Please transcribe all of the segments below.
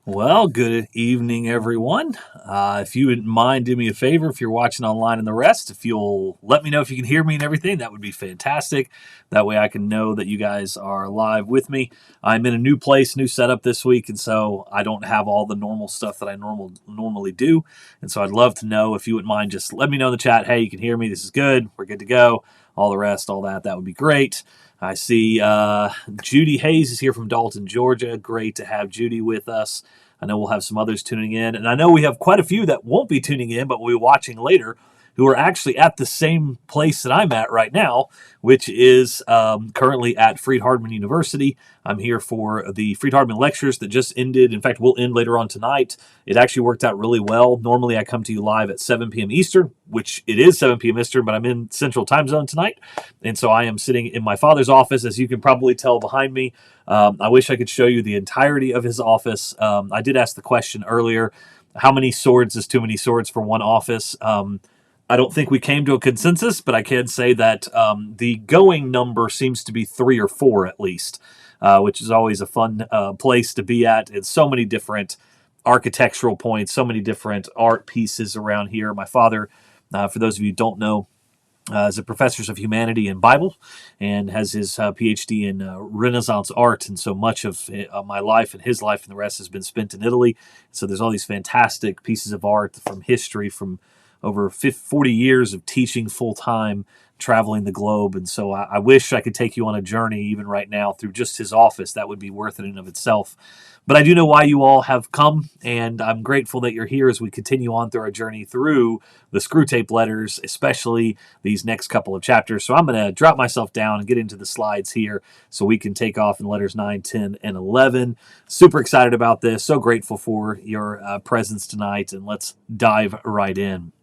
Well, good evening, everyone. If you wouldn't mind, do me a favor if you're watching online and the rest, if you'll let me know if you can hear me and everything, that would be fantastic. That way I can know that you guys are live with me. I'm in a new place, new setup this week, and so I don't have all the normal stuff that I normally do. And so I'd love to know if you wouldn't mind, just let me know in the chat, hey, you can hear me, this is good, we're good to go. All the rest, all that would be great. I see Judy Hayes is here from Dalton, Georgia. Great to have Judy with us. I know we'll have some others tuning in, and I know we have quite a few that won't be tuning in, but will be watching later, who are actually at the same place that I'm at right now, which is currently at Freed-Hardeman University. I'm here for the Freed-Hardeman lectures that just ended. In fact, we'll end later on tonight. It actually worked out really well. Normally, I come to you live at 7 p.m. Eastern, which it is 7 p.m. Eastern, but I'm in Central Time Zone tonight. And so I am sitting in my father's office, as you can probably tell behind me. I wish I could show you the entirety of his office. I did ask the question earlier, how many swords is too many swords for one office? I don't think we came to a consensus, but I can say that the going number seems to be 3 or 4 at least, which is always a fun place to be at. It's so many different architectural points, so many different art pieces around here. My father, for those of you who don't know, is a professor of humanity and Bible, and has his PhD in Renaissance art. And so much of my life and his life and the rest has been spent in Italy. So there's all these fantastic pieces of art from history, from over 40 years of teaching full time, traveling the globe. And so I wish I could take you on a journey, even right now, through just his office. That would be worth it in and of itself. But I do know why you all have come, and I'm grateful that you're here as we continue on through our journey through the Screwtape Letters, especially these next couple of chapters. So I'm going to drop myself down and get into the slides here so we can take off in letters 9, 10, and 11. Super excited about this. So grateful for your presence tonight, and let's dive right in.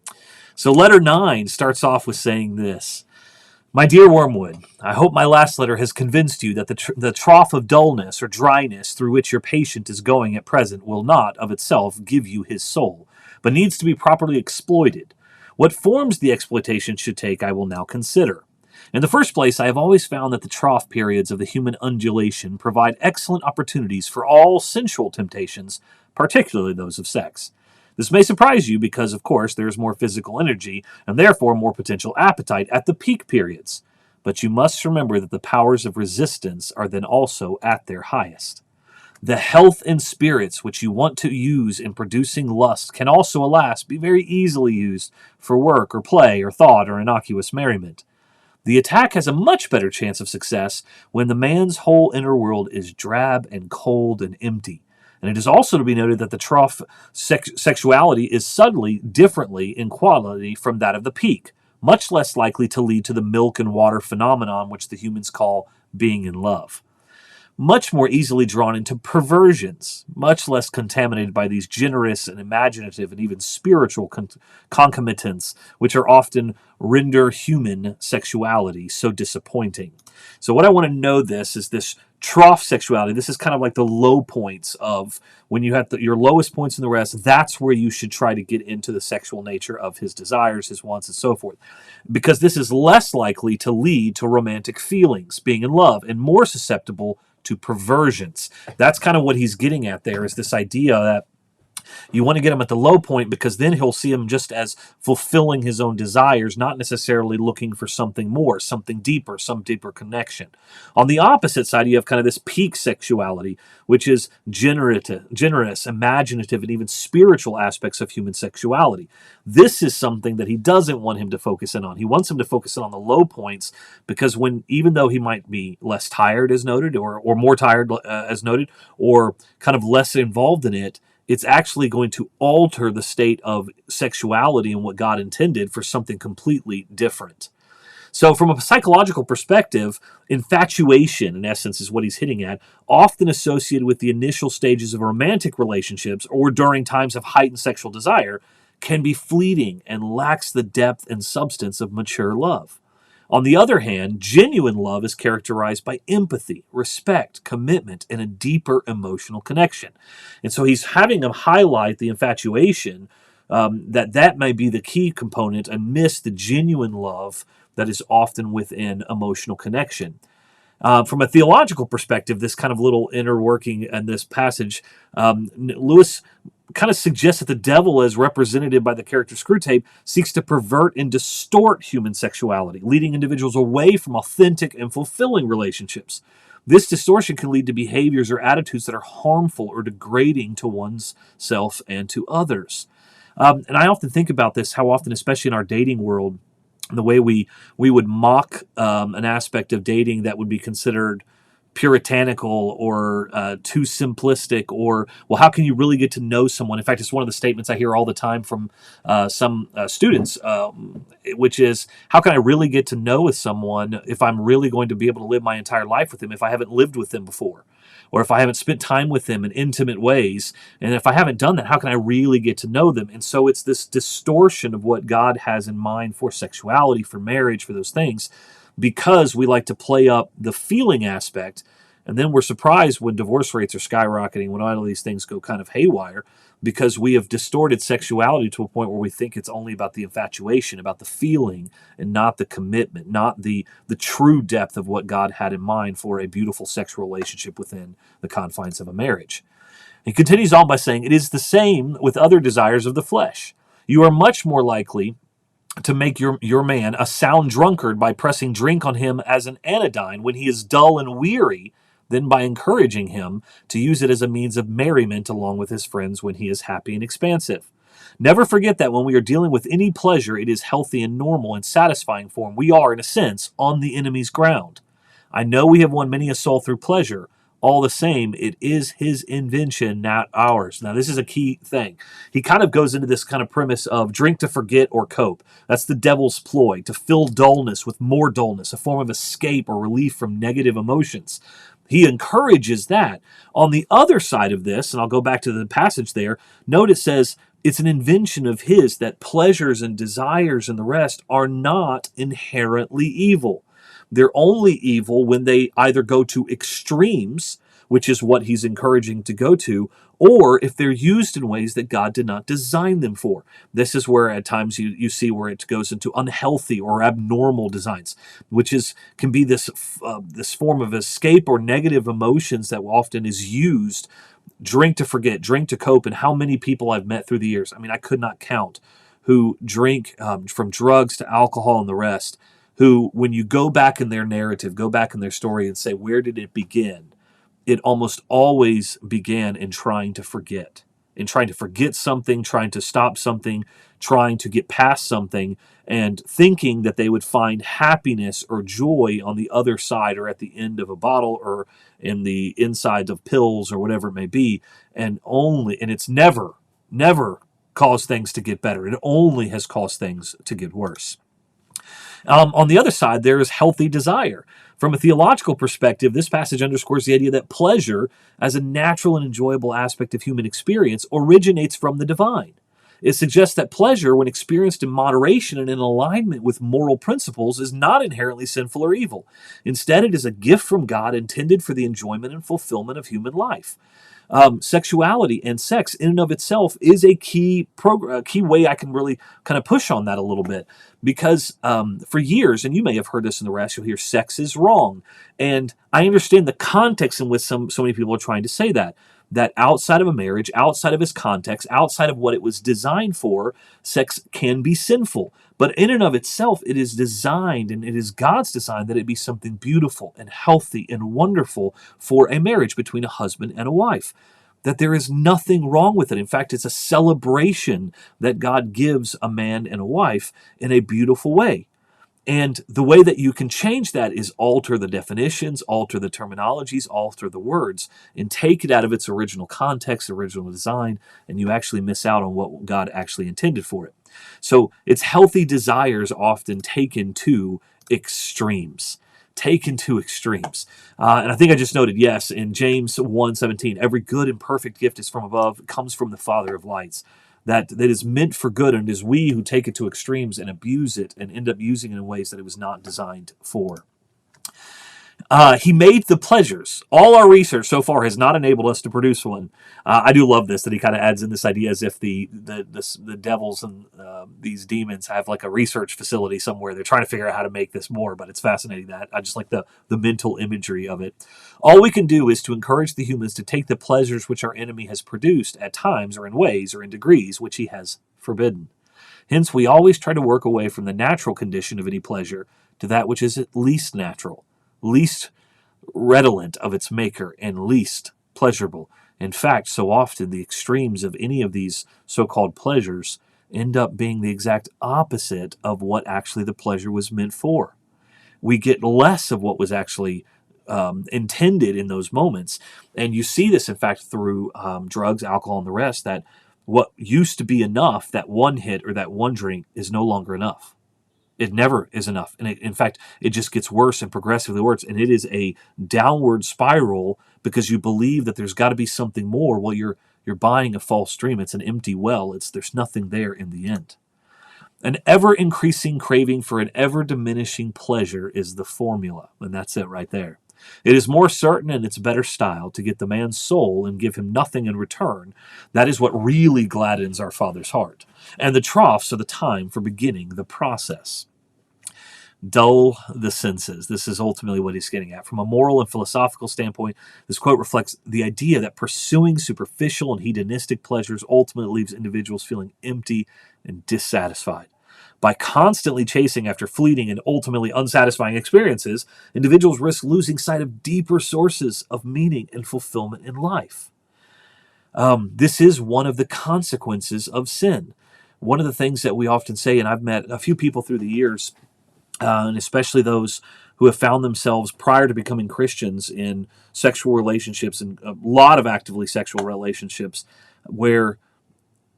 So letter 9 starts off with saying this. My dear Wormwood, I hope my last letter has convinced you that the trough of dullness or dryness through which your patient is going at present will not, of itself, give you his soul, but needs to be properly exploited. What forms the exploitation should take I will now consider. In the first place, I have always found that the trough periods of the human undulation provide excellent opportunities for all sensual temptations, particularly those of sex. This may surprise you because, of course, there is more physical energy and therefore more potential appetite at the peak periods. But you must remember that the powers of resistance are then also at their highest. The health and spirits which you want to use in producing lust can also, alas, be very easily used for work or play or thought or innocuous merriment. The attack has a much better chance of success when the man's whole inner world is drab and cold and empty. And it is also to be noted that the trough sexuality is subtly differently in quality from that of the peak, much less likely to lead to the milk and water phenomenon which the humans call being in love. Much more easily drawn into perversions, much less contaminated by these generous and imaginative and even spiritual concomitants, which are often render human sexuality so disappointing. So what I want to know is this trough sexuality. This is kind of like the low points of when you have your lowest points in the rest. That's where you should try to get into the sexual nature of his desires, his wants, and so forth. Because this is less likely to lead to romantic feelings, being in love, and more susceptible to perversions. That's kind of what he's getting at there, is this idea that you want to get him at the low point because then he'll see him just as fulfilling his own desires, not necessarily looking for something more, something deeper, some deeper connection. On the opposite side, you have kind of this peak sexuality, which is generous, imaginative, and even spiritual aspects of human sexuality. This is something that he doesn't want him to focus in on. He wants him to focus in on the low points because even though he might be less tired, as noted, or more tired, as noted, or kind of less involved in it, it's actually going to alter the state of sexuality and what God intended for something completely different. So from a psychological perspective, infatuation, in essence, is what he's hitting at, often associated with the initial stages of romantic relationships or during times of heightened sexual desire, can be fleeting and lacks the depth and substance of mature love. On the other hand, genuine love is characterized by empathy, respect, commitment, and a deeper emotional connection. And so he's having them highlight the infatuation, that may be the key component, and miss the genuine love that is often within emotional connection. From a theological perspective, this kind of little inner working in this passage, Lewis kind of suggests that the devil, as represented by the character Screwtape, seeks to pervert and distort human sexuality, leading individuals away from authentic and fulfilling relationships. This distortion can lead to behaviors or attitudes that are harmful or degrading to one's self and to others. And I often think about this, how often, especially in our dating world, the way we would mock an aspect of dating that would be considered puritanical or too simplistic, or, well, how can you really get to know someone? In fact, it's one of the statements I hear all the time from some students, which is, how can I really get to know someone if I'm really going to be able to live my entire life with them if I haven't lived with them before? Or if I haven't spent time with them in intimate ways, and if I haven't done that, how can I really get to know them? And so it's this distortion of what God has in mind for sexuality, for marriage, for those things, because we like to play up the feeling aspect, and then we're surprised when divorce rates are skyrocketing, when all of these things go kind of haywire, because we have distorted sexuality to a point where we think it's only about the infatuation, about the feeling, and not the commitment, not the true depth of what God had in mind for a beautiful sexual relationship within the confines of a marriage. He continues on by saying, it is the same with other desires of the flesh. You are much more likely to make your man a sound drunkard by pressing drink on him as an anodyne when he is dull and weary, than by encouraging him to use it as a means of merriment along with his friends when he is happy and expansive. Never forget that when we are dealing with any pleasure, it is healthy and normal and satisfying for him. We are, in a sense, on the enemy's ground. I know we have won many a soul through pleasure. All the same, it is his invention, not ours. Now, this is a key thing. He kind of goes into this kind of premise of drink to forget or cope. That's the devil's ploy, to fill dullness with more dullness, a form of escape or relief from negative emotions. He encourages that. On the other side of this, and I'll go back to the passage there, note it says it's an invention of his that pleasures and desires and the rest are not inherently evil. They're only evil when they either go to extremes, which is what he's encouraging to go to, or if they're used in ways that God did not design them for. This is where at times you see where it goes into unhealthy or abnormal designs, which can be this form of escape or negative emotions that often is used. Drink to forget, drink to cope, and how many people I've met through the years, I mean, I could not count, who drink from drugs to alcohol and the rest, who, when you go back in their narrative, go back in their story and say, where did it begin? It almost always began in trying to forget something, trying to stop something, trying to get past something, and thinking that they would find happiness or joy on the other side or at the end of a bottle or in the inside of pills or whatever it may be. And it's never caused things to get better. It only has caused things to get worse. On the other side, there is healthy desire. From a theological perspective, this passage underscores the idea that pleasure, as a natural and enjoyable aspect of human experience, originates from the divine. It suggests that pleasure, when experienced in moderation and in alignment with moral principles, is not inherently sinful or evil. Instead, it is a gift from God intended for the enjoyment and fulfillment of human life. Sexuality and sex in and of itself is a key way I can really kind of push on that a little bit, because for years, and you may have heard this in the rest, you'll hear sex is wrong. And I understand the context in which so many people are trying to say that outside of a marriage, outside of its context, outside of what it was designed for, sex can be sinful. But in and of itself, it is designed, and it is God's design, that it be something beautiful and healthy and wonderful for a marriage between a husband and a wife. That there is nothing wrong with it. In fact, it's a celebration that God gives a man and a wife in a beautiful way. And the way that you can change that is alter the definitions, alter the terminologies, alter the words, and take it out of its original context, original design, and you actually miss out on what God actually intended for it. So it's healthy desires often taken to extremes. And I think I just noted, yes, in James 1:17, every good and perfect gift is from above, comes from the Father of lights. That is meant for good, and it is we who take it to extremes and abuse it and end up using it in ways that it was not designed for. He made the pleasures. All our research so far has not enabled us to produce one. I do love this, that he kind of adds in this idea as if the devils and these demons have like a research facility somewhere. They're trying to figure out how to make this more, but it's fascinating that. I just like the mental imagery of it. All we can do is to encourage the humans to take the pleasures which our enemy has produced at times or in ways or in degrees which he has forbidden. Hence, we always try to work away from the natural condition of any pleasure to that which is at least natural, least redolent of its maker, and least pleasurable. In fact, so often the extremes of any of these so-called pleasures end up being the exact opposite of what actually the pleasure was meant for. We get less of what was actually intended in those moments. And you see this, in fact, through drugs, alcohol, and the rest, that what used to be enough, that one hit or that one drink, is no longer enough. It never is enough. And in fact, it just gets worse and progressively worse. And it is a downward spiral because you believe that there's got to be something more. Well, you're buying a false dream. It's an empty well. There's nothing there in the end. An ever-increasing craving for an ever-diminishing pleasure is the formula. And that's it right there. It is more certain and it's better style to get the man's soul and give him nothing in return. That is what really gladdens our Father's heart. And the troughs are the time for beginning the process. Dull the senses. This is ultimately what he's getting at. From a moral and philosophical standpoint, this quote reflects the idea that pursuing superficial and hedonistic pleasures ultimately leaves individuals feeling empty and dissatisfied. By constantly chasing after fleeting and ultimately unsatisfying experiences, individuals risk losing sight of deeper sources of meaning and fulfillment in life. This is one of the consequences of sin. One of the things that we often say, and I've met a few people through the years, and especially those who have found themselves prior to becoming Christians in sexual relationships, and a lot of actively sexual relationships, where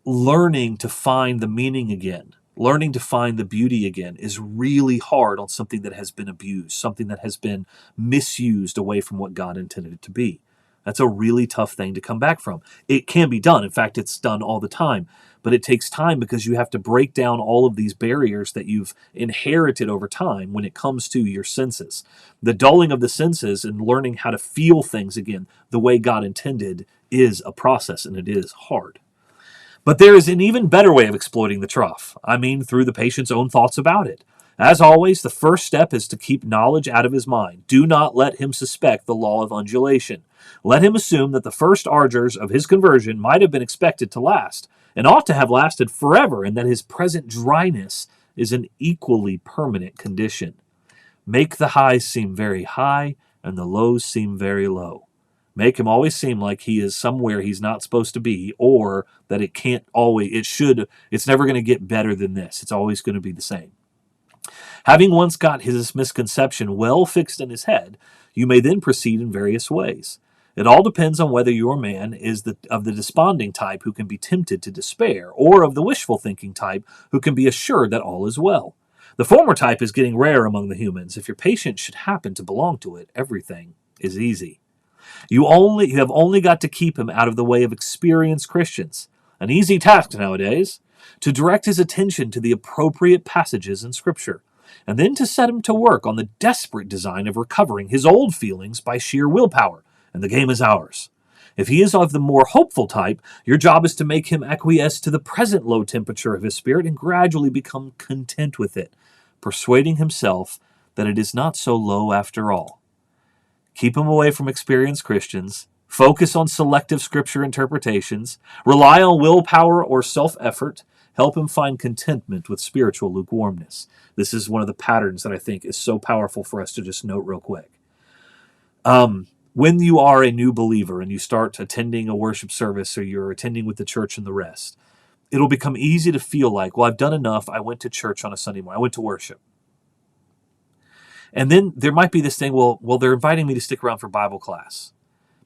learning to find the meaning again, learning to find the beauty again is really hard on something that has been abused, something that has been misused away from what God intended it to be. That's a really tough thing to come back from. It can be done. In fact, it's done all the time. But it takes time because you have to break down all of these barriers that you've inherited over time when it comes to your senses. The dulling of the senses and learning how to feel things again the way God intended is a process, and it is hard. But there is an even better way of exploiting the trough. I mean, through the patient's own thoughts about it. As always, the first step is to keep knowledge out of his mind. Do not let him suspect the law of undulation. Let him assume that the first ardors of his conversion might have been expected to last, and ought to have lasted forever, and that his present dryness is an equally permanent condition. Make the highs seem very high, and the lows seem very low. Make him always seem like he is somewhere he's not supposed to be, or that it's never going to get better than this. It's always going to be the same. Having once got his misconception well fixed in his head, you may then proceed in various ways. It all depends on whether your man is of the desponding type who can be tempted to despair, or of the wishful thinking type who can be assured that all is well. The former type is getting rare among the humans. If your patient should happen to belong to it, everything is easy. You have only got to keep him out of the way of experienced Christians, an easy task nowadays, to direct his attention to the appropriate passages in Scripture, and then to set him to work on the desperate design of recovering his old feelings by sheer willpower, and the game is ours. If he is of the more hopeful type, your job is to make him acquiesce to the present low temperature of his spirit and gradually become content with it, persuading himself that it is not so low after all. Keep him away from experienced Christians, focus on selective Scripture interpretations, rely on willpower or self-effort, help him find contentment with spiritual lukewarmness. This is one of the patterns that I think is so powerful for us to just note real quick. When you are a new believer and you start attending a worship service, or you're attending with the church and the rest, it'll become easy to feel like, well, I've done enough. I went to church on a Sunday morning. I went to worship. And then there might be this thing, well, they're inviting me to stick around for Bible class.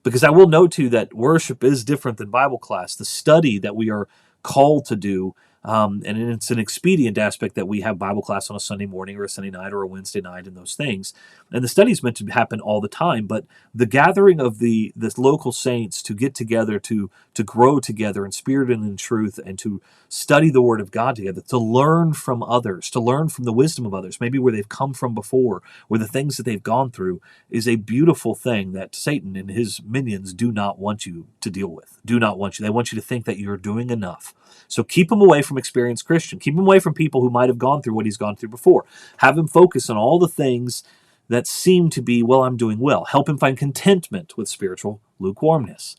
Because I will note too that worship is different than Bible class. The study that we are called to do And it's an expedient aspect that we have Bible class on a Sunday morning or a Sunday night or a Wednesday night and those things. And the study's meant to happen all the time, but the gathering of the local saints to get together, to grow together in spirit and in truth, and to study the Word of God together, to learn from others, to learn from the wisdom of others, maybe where they've come from before, or the things that they've gone through, is a beautiful thing that Satan and his minions do not want you to deal with. Do not want you. They want you to think that you're doing enough. So keep him away from experienced Christian. Keep him away from people who might have gone through what he's gone through before. Have him focus on all the things that seem to be, well, I'm doing well. Help him find contentment with spiritual lukewarmness.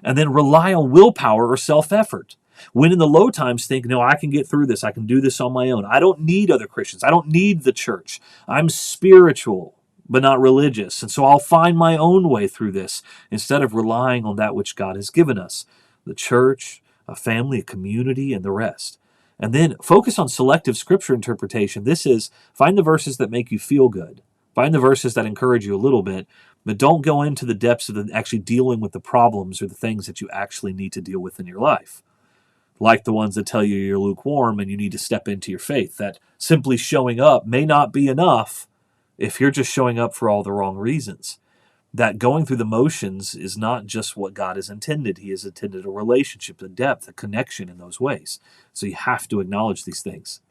And then rely on willpower or self-effort. When in the low times think, no, I can get through this. I can do this on my own. I don't need other Christians. I don't need the church. I'm spiritual, but not religious. And so I'll find my own way through this instead of relying on that which God has given us, the church, a family, a community, and the rest. And then focus on selective scripture interpretation. This is, find the verses that make you feel good. Find the verses that encourage you a little bit, but don't go into the depths of actually dealing with the problems or the things that you actually need to deal with in your life. Like the ones that tell you you're lukewarm and you need to step into your faith. That simply showing up may not be enough if you're just showing up for all the wrong reasons. That going through the motions is not just what God has intended. He has intended a relationship, a depth, a connection in those ways. So you have to acknowledge these things.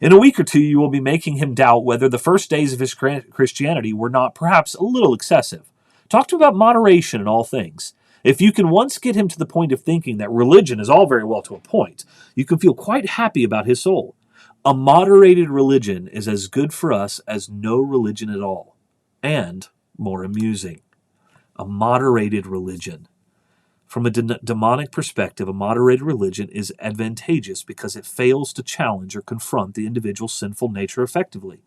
In a week or two, you will be making him doubt whether the first days of his Christianity were not perhaps a little excessive. Talk to him about moderation in all things. If you can once get him to the point of thinking that religion is all very well to a point, you can feel quite happy about his soul. A moderated religion is as good for us as no religion at all, and more amusing. A moderated religion. From a demonic perspective, a moderated religion is advantageous because it fails to challenge or confront the individual's sinful nature effectively.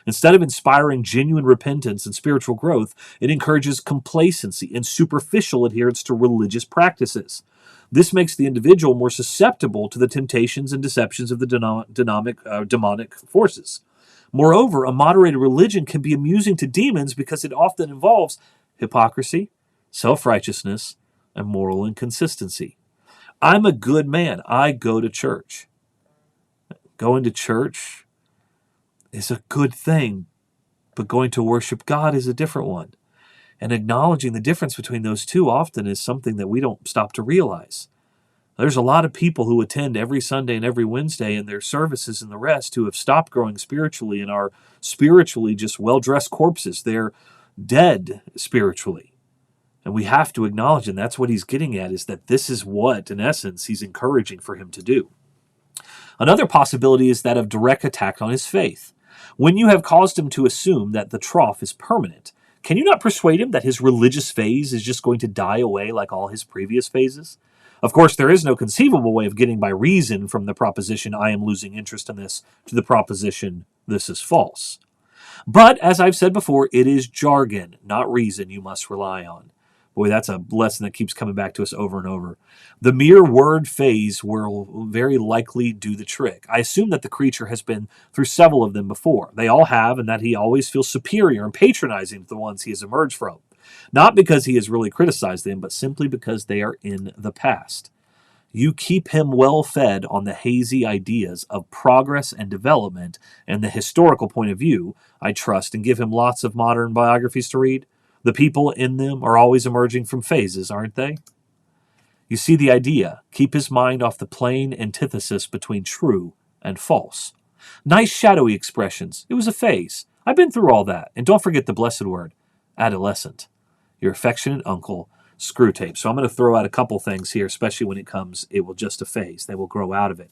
Instead of inspiring genuine repentance and spiritual growth, it encourages complacency and superficial adherence to religious practices. This makes the individual more susceptible to the temptations and deceptions of the demonic forces. Moreover, a moderated religion can be amusing to demons because it often involves hypocrisy, self-righteousness, and moral inconsistency. I'm a good man. I go to church. Going to church is a good thing, but going to worship God is a different one. And acknowledging the difference between those two often is something that we don't stop to realize. There's a lot of people who attend every Sunday and every Wednesday in their services and the rest who have stopped growing spiritually and are spiritually just well-dressed corpses. They're dead spiritually. And we have to acknowledge, and that's what he's getting at, is that this is what, in essence, he's encouraging for him to do. Another possibility is that of direct attack on his faith. When you have caused him to assume that the trough is permanent, can you not persuade him that his religious phase is just going to die away like all his previous phases? Of course, there is no conceivable way of getting by reason from the proposition, I am losing interest in this, to the proposition, this is false. But, as I've said before, it is jargon, not reason, you must rely on. Boy, that's a lesson that keeps coming back to us over and over. The mere word phase will very likely do the trick. I assume that the creature has been through several of them before. They all have, and that he always feels superior and patronizing to the ones he has emerged from. Not because he has really criticized them, but simply because they are in the past. You keep him well fed on the hazy ideas of progress and development and the historical point of view, I trust, and give him lots of modern biographies to read. The people in them are always emerging from phases, aren't they? You see the idea. Keep his mind off the plain antithesis between true and false. Nice shadowy expressions. It was a phase. I've been through all that. And don't forget the blessed word, adolescent. Your affectionate uncle, Screwtape. So I'm going to throw out a couple things here, especially when it comes, it will just a phase. They will grow out of it.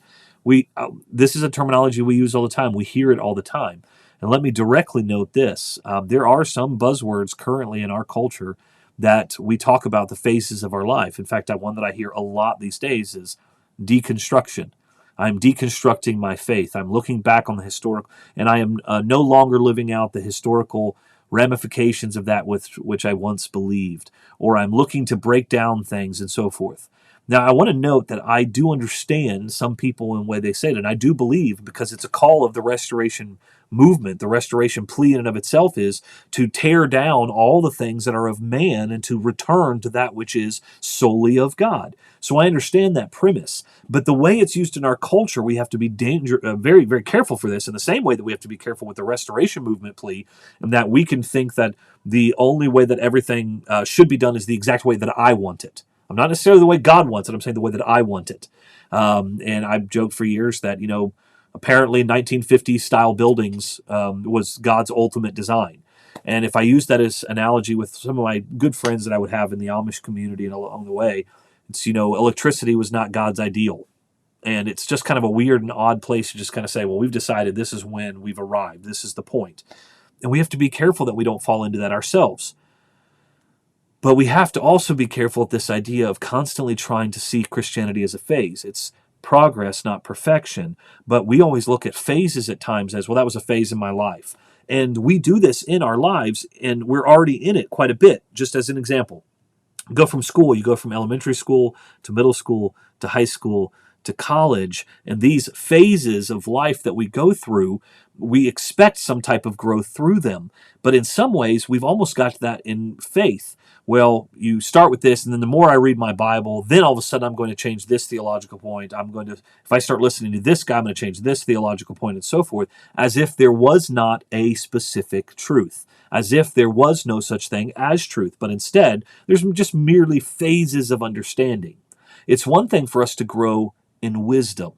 This is a terminology we use all the time. We hear it all the time. And let me directly note this. There are some buzzwords currently in our culture that we talk about the phases of our life. In fact, one that I hear a lot these days is deconstruction. I'm deconstructing my faith. I'm looking back on the historical, and I am no longer living out the historical ramifications of that which I once believed. Or I'm looking to break down things and so forth. Now, I want to note that I do understand some people in the way they say it, and I do believe, because it's a call of the restoration movement, the restoration plea in and of itself is to tear down all the things that are of man and to return to that which is solely of God. So I understand that premise, but the way it's used in our culture, we have to be very, very careful for this, in the same way that we have to be careful with the restoration movement plea, and that we can think that the only way that everything should be done is the exact way that I want it. I'm not necessarily the way God wants it. I'm saying the way that I want it. And I've joked for years that, apparently 1950s style buildings was God's ultimate design. And if I use that as analogy with some of my good friends that I would have in the Amish community and along the way, it's, electricity was not God's ideal. And it's just kind of a weird and odd place to just kind of say, well, we've decided this is when we've arrived. This is the point. And we have to be careful that we don't fall into that ourselves. But we have to also be careful with this idea of constantly trying to see Christianity as a phase. It's progress, not perfection. But we always look at phases at times as, well, that was a phase in my life. And we do this in our lives, and we're already in it quite a bit. Just as an example, go from school, you go from elementary school to middle school to high school to college, and these phases of life that we go through, we expect some type of growth through them. But in some ways, we've almost got to that in faith. Well, you start with this, and then the more I read my Bible, then all of a sudden I'm going to change this theological point. If I start listening to this guy, I'm going to change this theological point, and so forth, as if there was not a specific truth, as if there was no such thing as truth, but instead, there's just merely phases of understanding. It's one thing for us to grow in wisdom.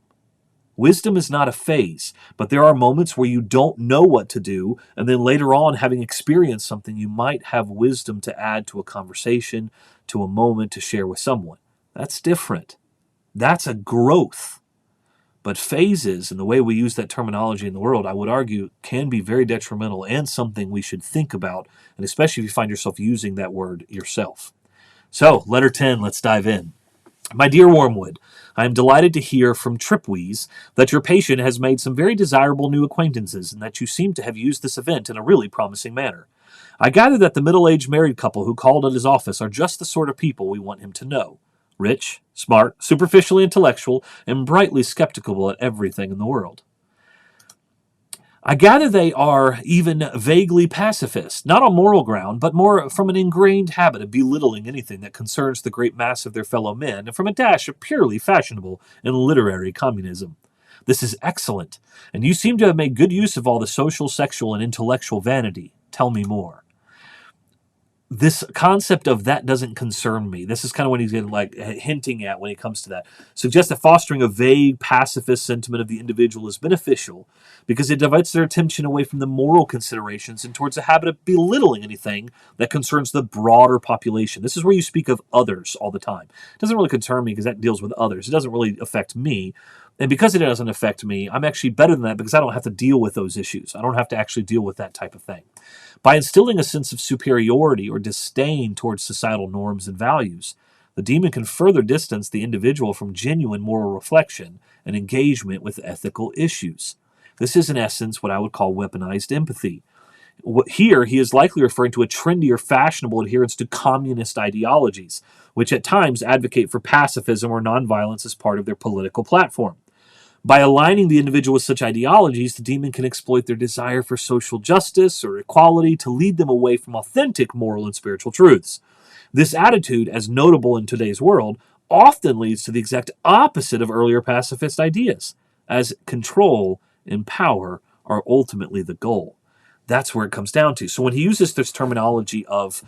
Wisdom is not a phase, but there are moments where you don't know what to do, and then later on, having experienced something, you might have wisdom to add to a conversation, to a moment to share with someone. That's different. That's a growth. But phases, and the way we use that terminology in the world, I would argue, can be very detrimental and something we should think about, and especially if you find yourself using that word yourself. So, letter 10, let's dive in. My dear Wormwood, I am delighted to hear from Tripweeze that your patient has made some very desirable new acquaintances and that you seem to have used this event in a really promising manner. I gather that the middle-aged married couple who called at his office are just the sort of people we want him to know. Rich, smart, superficially intellectual, and brightly skeptical at everything in the world. I gather they are even vaguely pacifist, not on moral ground, but more from an ingrained habit of belittling anything that concerns the great mass of their fellow men, and from a dash of purely fashionable and literary communism. This is excellent, and you seem to have made good use of all the social, sexual, and intellectual vanity. Tell me more. This concept of that doesn't concern me. This is kind of what he's hinting at when it comes to that. Suggests that fostering a vague pacifist sentiment of the individual is beneficial because it diverts their attention away from the moral considerations and towards a habit of belittling anything that concerns the broader population. This is where you speak of others all the time. It doesn't really concern me because that deals with others. It doesn't really affect me. And because it doesn't affect me, I'm actually better than that because I don't have to deal with those issues. I don't have to actually deal with that type of thing. By instilling a sense of superiority or disdain towards societal norms and values, the demon can further distance the individual from genuine moral reflection and engagement with ethical issues. This is, in essence, what I would call weaponized empathy. Here, he is likely referring to a trendy or fashionable adherence to communist ideologies, which at times advocate for pacifism or nonviolence as part of their political platform. By aligning the individual with such ideologies, the demon can exploit their desire for social justice or equality to lead them away from authentic moral and spiritual truths. This attitude, as notable in today's world, often leads to the exact opposite of earlier pacifist ideas, as control and power are ultimately the goal. That's where it comes down to. So when he uses this terminology of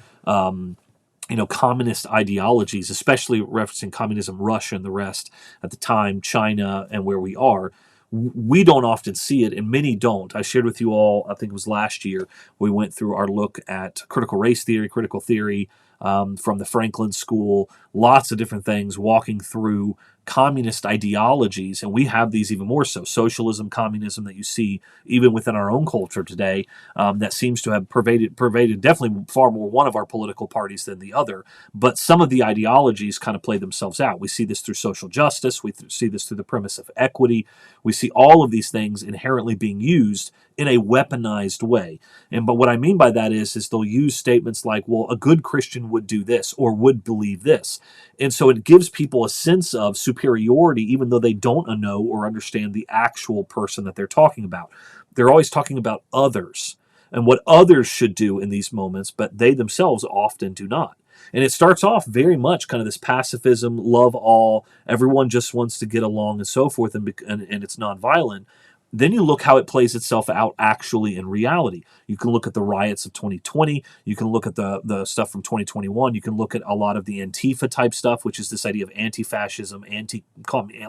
communist ideologies, especially referencing communism, Russia and the rest at the time, China and where we are, we don't often see it, and many don't. I shared with you all, I think it was last year, we went through our look at critical race theory, critical theory from the Franklin School, lots of different things, walking through communist ideologies, and we have these even more so. Socialism, communism that you see even within our own culture today, that seems to have pervaded definitely far more one of our political parties than the other, but some of the ideologies kind of play themselves out. We see this through social justice, we see this through the premise of equity, we see all of these things inherently being used in a weaponized way. But what I mean by that is they'll use statements like, well, a good Christian would do this or would believe this. And so it gives people a sense of superiority, even though they don't know or understand the actual person that they're talking about. They're always talking about others and what others should do in these moments, but they themselves often do not. And it starts off very much kind of this pacifism, love all, everyone just wants to get along and so forth, and it's nonviolent. Then you look how it plays itself out actually in reality. You can look at the riots of 2020. You can look at the stuff from 2021. You can look at a lot of the Antifa type stuff, which is this idea of anti-fascism,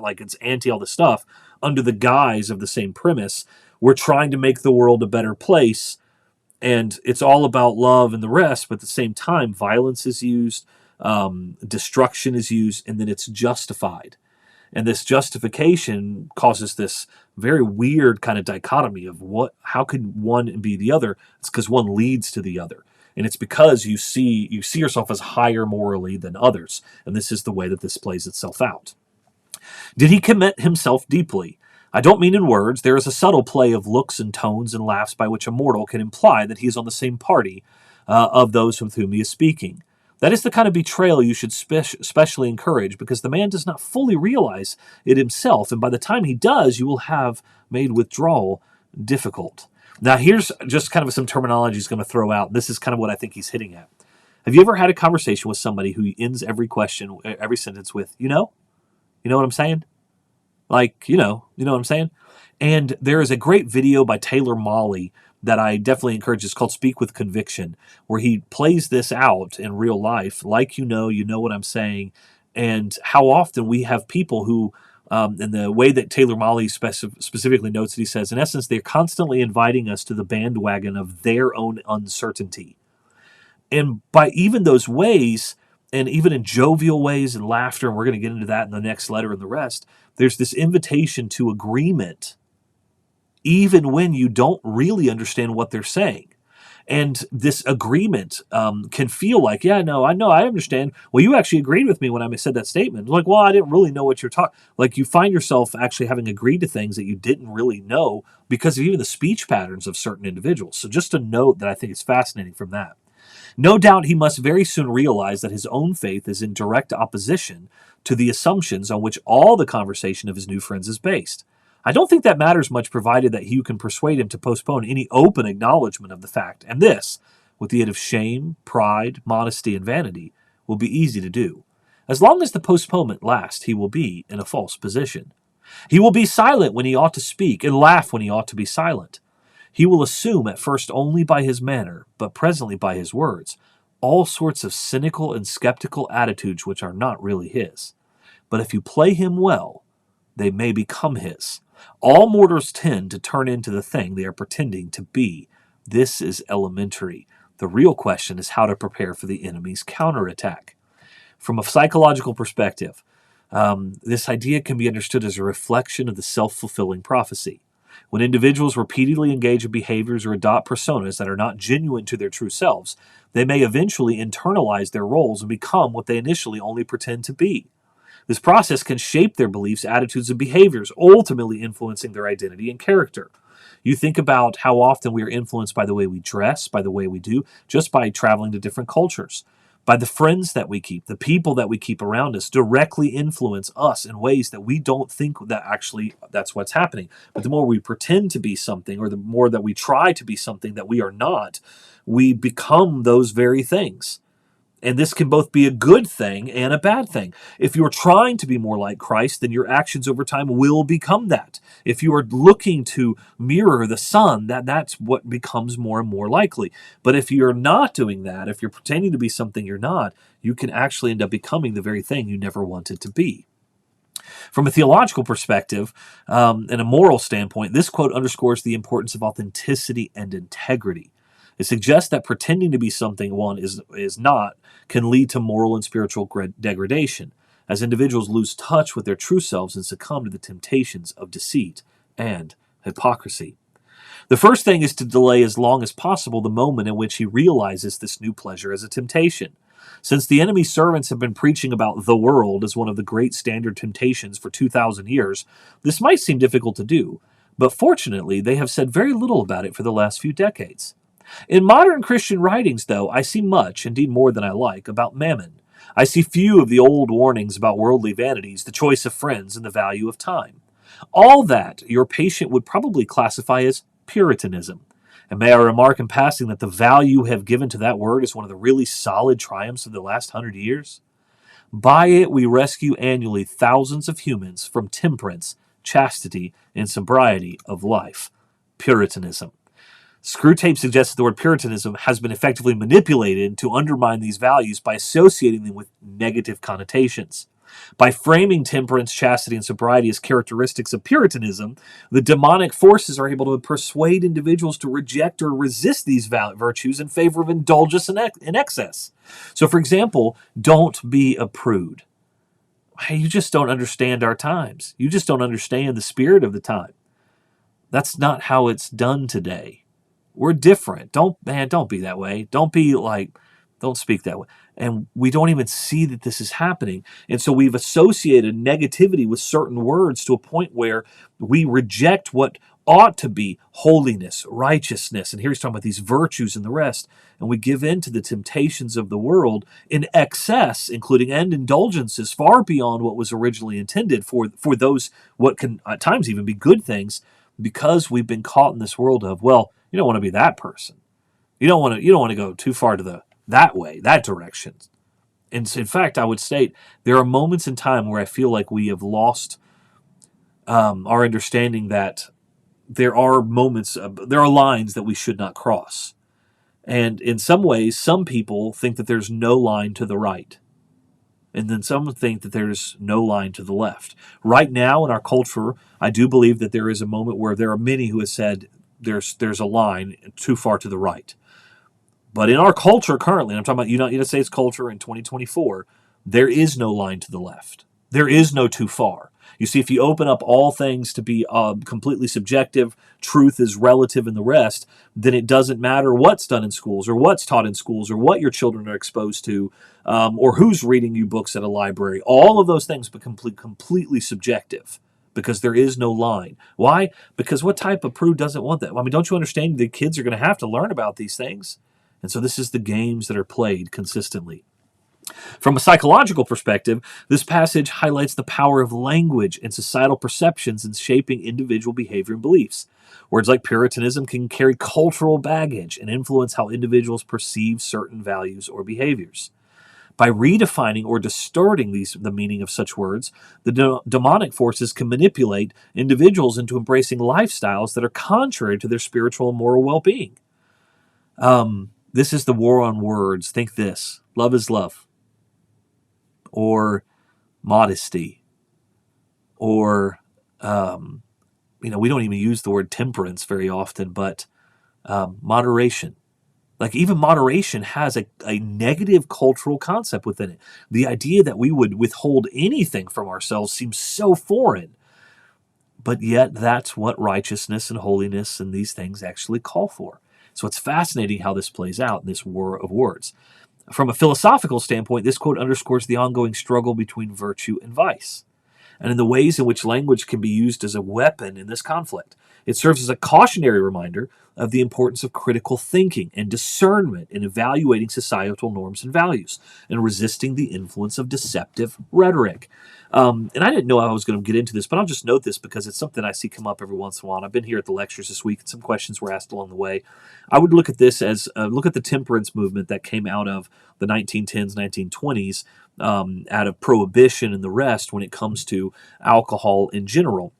like it's anti all this stuff, under the guise of the same premise. We're trying to make the world a better place, and it's all about love and the rest, but at the same time, violence is used, destruction is used, and then it's justified. And this justification causes this very weird kind of dichotomy of how could one be the other? It's because one leads to the other. And it's because you see yourself as higher morally than others. And this is the way that this plays itself out. Did he commit himself deeply? I don't mean in words. There is a subtle play of looks and tones and laughs by which a mortal can imply that he is on the same party of those with whom he is speaking. That is the kind of betrayal you should specially encourage, because the man does not fully realize it himself, and by the time he does, you will have made withdrawal difficult. Now, here's just kind of some terminology he's going to throw out. This is kind of what I think he's hitting at. Have you ever had a conversation with somebody who ends every question, every sentence with, you know? You know what I'm saying? Like, you know what I'm saying? And there is a great video by Taylor Mawley that I definitely encourage. It's called Speak with Conviction, where he plays this out in real life, like you know what I'm saying, and how often we have people who, in the way that Taylor Mawley specifically notes it, he says, in essence, they're constantly inviting us to the bandwagon of their own uncertainty. And by even those ways, and even in jovial ways and laughter, and we're going to get into that in the next letter and the rest, there's this invitation to agreement, even when you don't really understand what they're saying. And this agreement can feel like, yeah, no, I understand. Well, you actually agreed with me when I said that statement. Like, well, I didn't really know what you're talking. Like, you find yourself actually having agreed to things that you didn't really know because of even the speech patterns of certain individuals. So just a note that I think is fascinating from that. No doubt he must very soon realize that his own faith is in direct opposition to the assumptions on which all the conversation of his new friends is based. I don't think that matters much, provided that you can persuade him to postpone any open acknowledgement of the fact, and this, with the aid of shame, pride, modesty, and vanity, will be easy to do. As long as the postponement lasts, he will be in a false position. He will be silent when he ought to speak, and laugh when he ought to be silent. He will assume at first only by his manner, but presently by his words, all sorts of cynical and skeptical attitudes which are not really his. But if you play him well, they may become his. All mortals tend to turn into the thing they are pretending to be. This is elementary. The real question is how to prepare for the enemy's counterattack. From a psychological perspective, this idea can be understood as a reflection of the self-fulfilling prophecy. When individuals repeatedly engage in behaviors or adopt personas that are not genuine to their true selves, they may eventually internalize their roles and become what they initially only pretend to be. This process can shape their beliefs, attitudes, and behaviors, ultimately influencing their identity and character. You think about how often we are influenced by the way we dress, by the way we do, just by traveling to different cultures. By the friends that we keep, the people that we keep around us directly influence us in ways that we don't think that actually that's what's happening. But the more we pretend to be something, or the more that we try to be something that we are not, we become those very things. And this can both be a good thing and a bad thing. If you're trying to be more like Christ, then your actions over time will become that. If you are looking to mirror the Son, that's what becomes more and more likely. But if you're not doing that, if you're pretending to be something you're not, you can actually end up becoming the very thing you never wanted to be. From a theological perspective and a moral standpoint, this quote underscores the importance of authenticity and integrity. It suggests that pretending to be something one is not can lead to moral and spiritual degradation, as individuals lose touch with their true selves and succumb to the temptations of deceit and hypocrisy. The first thing is to delay as long as possible the moment in which he realizes this new pleasure as a temptation. Since the enemy's servants have been preaching about the world as one of the great standard temptations for 2,000 years, this might seem difficult to do. But fortunately, they have said very little about it for the last few decades. In modern Christian writings, though, I see much, indeed more than I like, about mammon. I see few of the old warnings about worldly vanities, the choice of friends, and the value of time. All that your patient would probably classify as Puritanism. And may I remark in passing that the value you have given to that word is one of the really solid triumphs of the last 100 years? By it, we rescue annually thousands of humans from temperance, chastity, and sobriety of life. Puritanism. Screwtape suggests that the word Puritanism has been effectively manipulated to undermine these values by associating them with negative connotations. By framing temperance, chastity, and sobriety as characteristics of Puritanism, the demonic forces are able to persuade individuals to reject or resist these virtues in favor of indulgence and excess. So, for example, don't be a prude. Hey, you just don't understand our times. You just don't understand the spirit of the time. That's not how it's done today. We're different. Don't be that way. Don't speak that way. And we don't even see that this is happening. And so we've associated negativity with certain words to a point where we reject what ought to be holiness, righteousness. And here he's talking about these virtues and the rest. And we give in to the temptations of the world in excess, including and indulgences far beyond what was originally intended for those, what can at times even be good things, because we've been caught in this world of, well, you don't want to be that person. You don't want to go too far to that way, that direction. And so, in fact, I would state there are moments in time where I feel like we have lost our understanding that there are lines that we should not cross. And in some ways, some people think that there's no line to the right. And then some think that there's no line to the left. Right now in our culture, I do believe that there is a moment where there are many who have said there's a line too far to the right. But in our culture currently, and I'm talking about United States culture in 2024, there is no line to the left. There is no too far. You see, if you open up all things to be completely subjective, truth is relative and the rest, then it doesn't matter what's done in schools or what's taught in schools or what your children are exposed to or who's reading you books at a library. All of those things become completely subjective because there is no line. Why? Because what type of prude doesn't want that? I mean, don't you understand the kids are going to have to learn about these things? And so this is the games that are played consistently. From a psychological perspective, this passage highlights the power of language and societal perceptions in shaping individual behavior and beliefs. Words like Puritanism can carry cultural baggage and influence how individuals perceive certain values or behaviors. By redefining or distorting the meaning of such words, the demonic forces can manipulate individuals into embracing lifestyles that are contrary to their spiritual and moral well-being. This is the war on words. Think this. Love is love. Or modesty. Or, we don't even use the word temperance very often, but moderation. Like even moderation has a negative cultural concept within it. The idea that we would withhold anything from ourselves seems so foreign. But yet that's what righteousness and holiness and these things actually call for. So it's fascinating how this plays out in this war of words. From a philosophical standpoint, this quote underscores the ongoing struggle between virtue and vice, and in the ways in which language can be used as a weapon in this conflict. It serves as a cautionary reminder of the importance of critical thinking and discernment in evaluating societal norms and values and resisting the influence of deceptive rhetoric. And I didn't know I was going to get into this, but I'll just note this because it's something I see come up every once in a while. And I've been here at the lectures this week, and some questions were asked along the way. I would look at this as look at the temperance movement that came out of the 1910s, 1920s, out of prohibition and the rest when it comes to alcohol in general,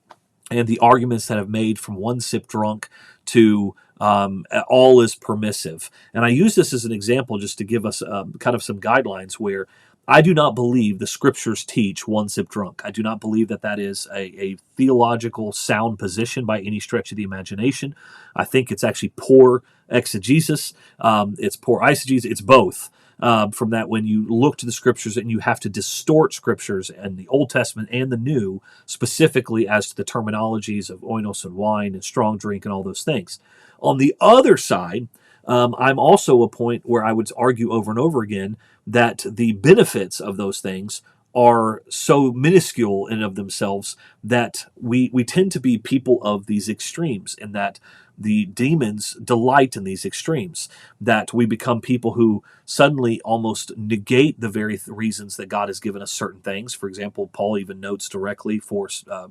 and the arguments that have made from one sip drunk to all is permissive. And I use this as an example just to give us kind of some guidelines where I do not believe the scriptures teach one sip drunk. I do not believe that is a theological sound position by any stretch of the imagination. I think it's actually poor exegesis. It's poor eisegesis. It's both. From that, when you look to the scriptures and you have to distort scriptures and the Old Testament and the New, specifically as to the terminologies of oinos and wine and strong drink and all those things. On the other side, I'm also a point where I would argue over and over again that the benefits of those things are so minuscule in and of themselves that we tend to be people of these extremes, and that the demons delight in these extremes, that we become people who suddenly almost negate the very reasons that God has given us certain things. For example, Paul even notes directly for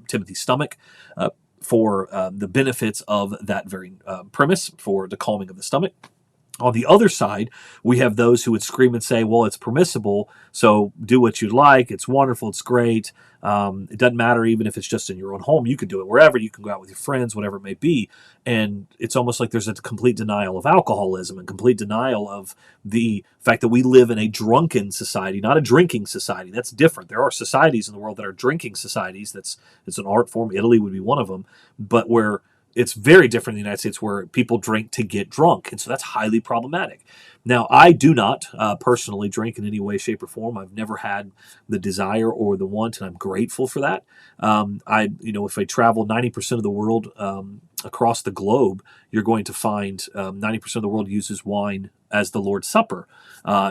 Timothy's stomach, for the benefits of that very premise for the calming of the stomach. On the other side, we have those who would scream and say, well, it's permissible, so do what you like. It's wonderful. It's great. It doesn't matter even if it's just in your own home. You can do it wherever. You can go out with your friends, whatever it may be. And it's almost like there's a complete denial of alcoholism and complete denial of the fact that we live in a drunken society, not a drinking society. That's different. There are societies in the world that are drinking societies. It's an art form. Italy would be one of them. But where it's very different in the United States, where people drink to get drunk. And so that's highly problematic. Now, I do not personally drink in any way, shape, or form. I've never had the desire or the want, and I'm grateful for that. If I travel 90% of the world across the globe, you're going to find 90% of the world uses wine as the Lord's Supper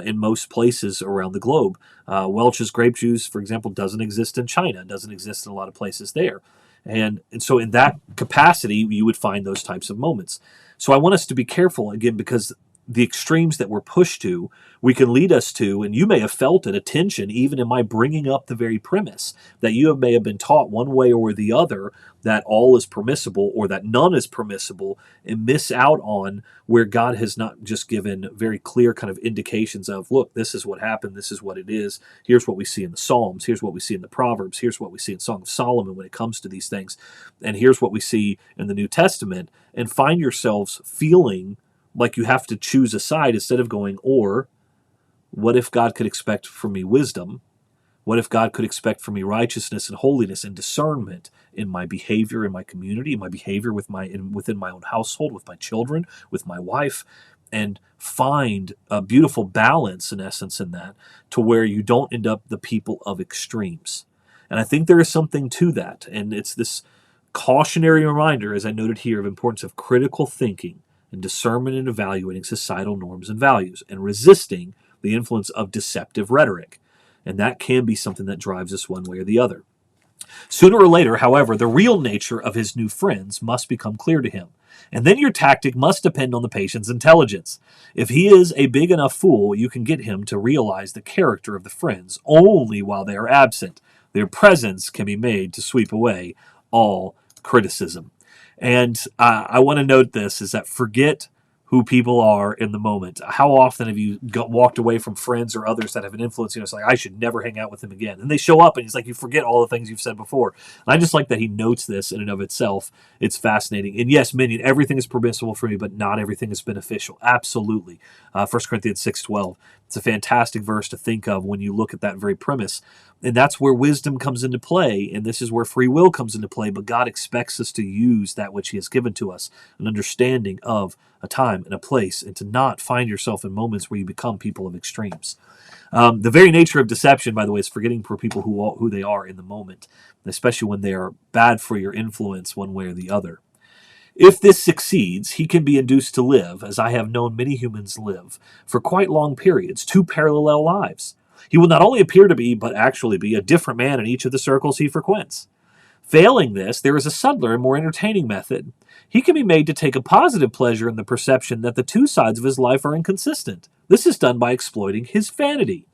in most places around the globe. Welch's grape juice, for example, doesn't exist in China, doesn't exist in a lot of places there. And so in that capacity, you would find those types of moments. So I want us to be careful, again, because the extremes that we're pushed to, we can lead us to, and you may have felt it, a tension, even in my bringing up the very premise, that you may have been taught one way or the other that all is permissible or that none is permissible, and miss out on where God has not just given very clear kind of indications of, look, this is what happened, this is what it is, here's what we see in the Psalms, here's what we see in the Proverbs, here's what we see in Song of Solomon when it comes to these things, and here's what we see in the New Testament, and find yourselves feeling like you have to choose a side instead of going, or what if God could expect from me wisdom? What if God could expect from me righteousness and holiness and discernment in my behavior in my community, in my behavior within my own household, with my children, with my wife, and find a beautiful balance, in essence, in that, to where you don't end up the people of extremes. And I think there is something to that, and it's this cautionary reminder, as I noted here, of importance of critical thinking and discernment in evaluating societal norms and values, and resisting the influence of deceptive rhetoric. And that can be something that drives us one way or the other. Sooner or later, however, the real nature of his new friends must become clear to him. And then your tactic must depend on the patient's intelligence. If he is a big enough fool, you can get him to realize the character of the friends only while they are absent. Their presence can be made to sweep away all criticism. And I want to note this, is that forget who people are in the moment. How often have you walked away from friends or others that have an influence? It's like, I should never hang out with them again. And they show up and he's like, you forget all the things you've said before. And I just like that he notes this in and of itself. It's fascinating. And yes, Minion, everything is permissible for me, but not everything is beneficial. Absolutely. 1 Corinthians 6:12. It's a fantastic verse to think of when you look at that very premise. And that's where wisdom comes into play, and this is where free will comes into play, but God expects us to use that which he has given to us, an understanding of a time and a place, and to not find yourself in moments where you become people of extremes. The very nature of deception, by the way, is forgetting for people who they are in the moment, especially when they are bad for your influence one way or the other. If this succeeds, he can be induced to live, as I have known many humans live, for quite long periods, two parallel lives. He will not only appear to be, but actually be, a different man in each of the circles he frequents. Failing this, there is a subtler and more entertaining method. He can be made to take a positive pleasure in the perception that the two sides of his life are inconsistent. This is done by exploiting his vanity.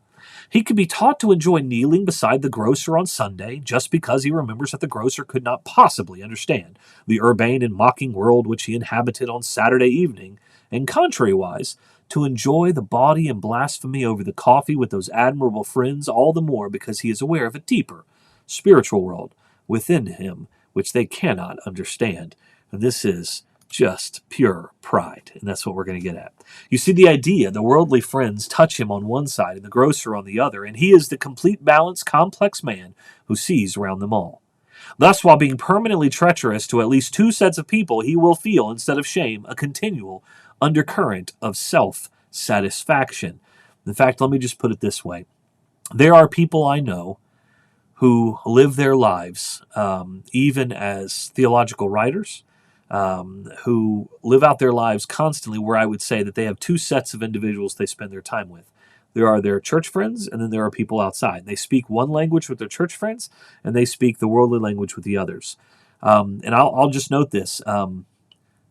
He can be taught to enjoy kneeling beside the grocer on Sunday just because he remembers that the grocer could not possibly understand the urbane and mocking world which he inhabited on Saturday evening, and contrariwise, to enjoy the bawdy and blasphemy over the coffee with those admirable friends all the more because he is aware of a deeper, spiritual world within him which they cannot understand. And this is just pure pride, and that's what we're going to get at. You see the idea, the worldly friends touch him on one side and the grocer on the other, and he is the complete balanced, complex man who sees round them all. Thus, while being permanently treacherous to at least two sets of people, he will feel, instead of shame, a continual undercurrent of self-satisfaction. In fact, let me just put it this way. There are people I know who live their lives, even as theological writers, who live out their lives constantly, where I would say that they have two sets of individuals they spend their time with. There are their church friends, and then there are people outside. They speak one language with their church friends, and they speak the worldly language with the others. And I'll just note this.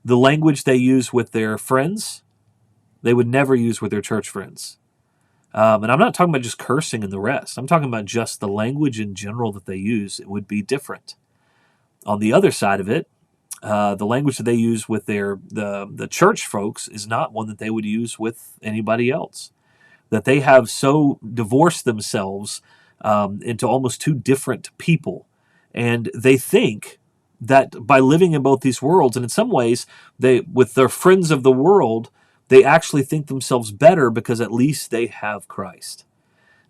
The language they use with their friends, they would never use with their church friends. And I'm not talking about just cursing and the rest. I'm talking about just the language in general that they use. It would be different. On the other side of it, the language that they use with the church folks is not one that they would use with anybody else. That they have so divorced themselves into almost two different people, and they think that by living in both these worlds, and in some ways, they with their friends of the world, they actually think themselves better because at least they have Christ.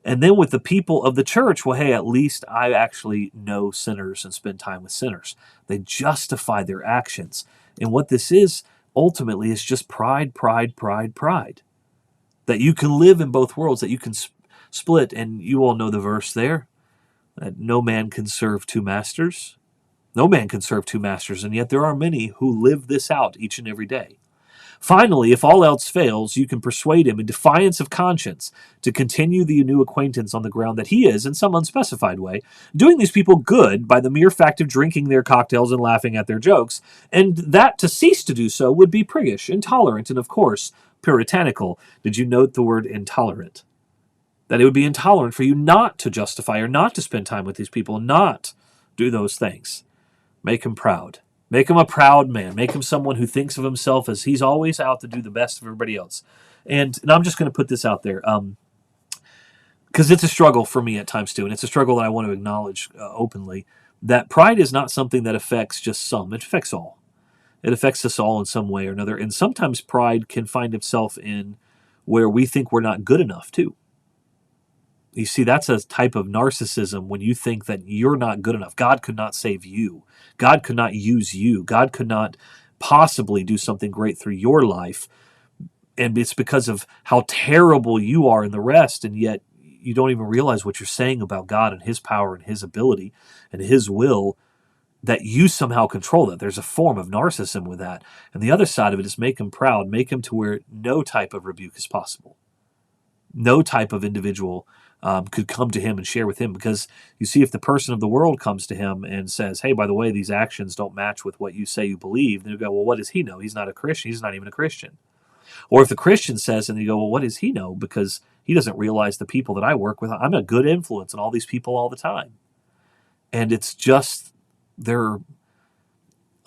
And then with the people of the church, well, hey, at least I actually know sinners and spend time with sinners. They justify their actions. And what this is ultimately is just pride, pride, pride, pride. That you can live in both worlds, that you can split. And you all know the verse there, that no man can serve two masters. No man can serve two masters, and yet there are many who live this out each and every day. Finally, if all else fails, you can persuade him in defiance of conscience to continue the new acquaintance on the ground that he is, in some unspecified way, doing these people good by the mere fact of drinking their cocktails and laughing at their jokes, and that to cease to do so would be priggish, intolerant, and of course, puritanical. Did you note the word intolerant? That it would be intolerant for you not to justify or not to spend time with these people, not do those things. Make him proud. Make him a proud man. Make him someone who thinks of himself as he's always out to do the best of everybody else. And I'm just going to put this out there because it's a struggle for me at times too, and it's a struggle that I want to acknowledge openly, that pride is not something that affects just some. It affects all. It affects us all in some way or another. And sometimes pride can find itself in where we think we're not good enough too. You see, that's a type of narcissism when you think that you're not good enough. God could not save you. God could not use you. God could not possibly do something great through your life. And it's because of how terrible you are in the rest, and yet you don't even realize what you're saying about God and his power and his ability and his will, that you somehow control that. There's a form of narcissism with that. And the other side of it is make him proud, make him to where no type of rebuke is possible. No type of individual could come to him and share with him, because you see, if the person of the world comes to him and says, hey, by the way, these actions don't match with what you say you believe, then you go, well, what does he know? He's not a Christian. He's not even a Christian. Or if the Christian says, and you go, well, what does he know? Because he doesn't realize the people that I work with, I'm a good influence on all these people all the time. And it's just, they're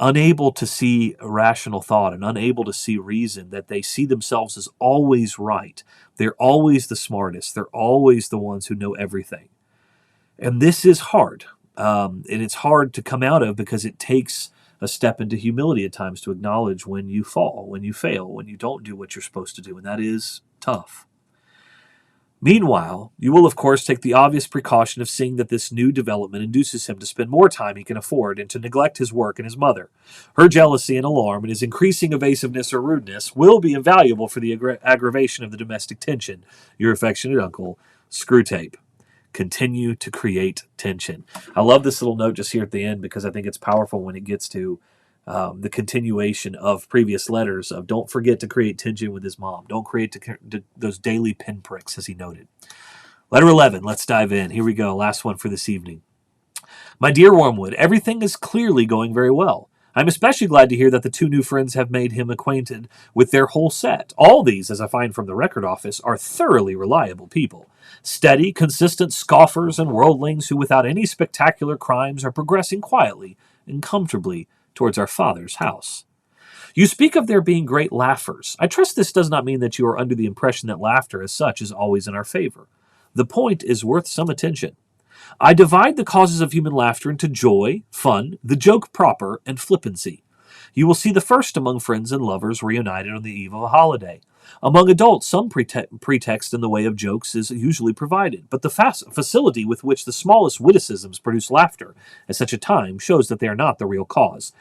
unable to see rational thought and unable to see reason, that they see themselves as always right. They're always the smartest. They're always the ones who know everything. And this is hard. And it's hard to come out of, because it takes a step into humility at times to acknowledge when you fall, when you fail, when you don't do what you're supposed to do. And that is tough. Meanwhile, you will of course take the obvious precaution of seeing that this new development induces him to spend more time he can afford and to neglect his work and his mother. Her jealousy and alarm and his increasing evasiveness or rudeness will be invaluable for the aggravation of the domestic tension. Your affectionate uncle, Screwtape. Continue to create tension. I love this little note just here at the end, because I think it's powerful when it gets to the continuation of previous letters of don't forget to create tension with his mom. Don't create those daily pinpricks, as he noted. Letter 11, let's dive in. Here we go, last one for this evening. My dear Wormwood, everything is clearly going very well. I'm especially glad to hear that the two new friends have made him acquainted with their whole set. All these, as I find from the record office, are thoroughly reliable people. Steady, consistent scoffers and worldlings who, without any spectacular crimes, are progressing quietly and comfortably towards our Father's house. You speak of their being great laughers. I trust this does not mean that you are under the impression that laughter as such is always in our favor. The point is worth some attention. I divide the causes of human laughter into joy, fun, the joke proper, and flippancy. You will see the first among friends and lovers reunited on the eve of a holiday. Among adults, some pretext in the way of jokes is usually provided, but the facility with which the smallest witticisms produce laughter at such a time shows that they are not the real cause.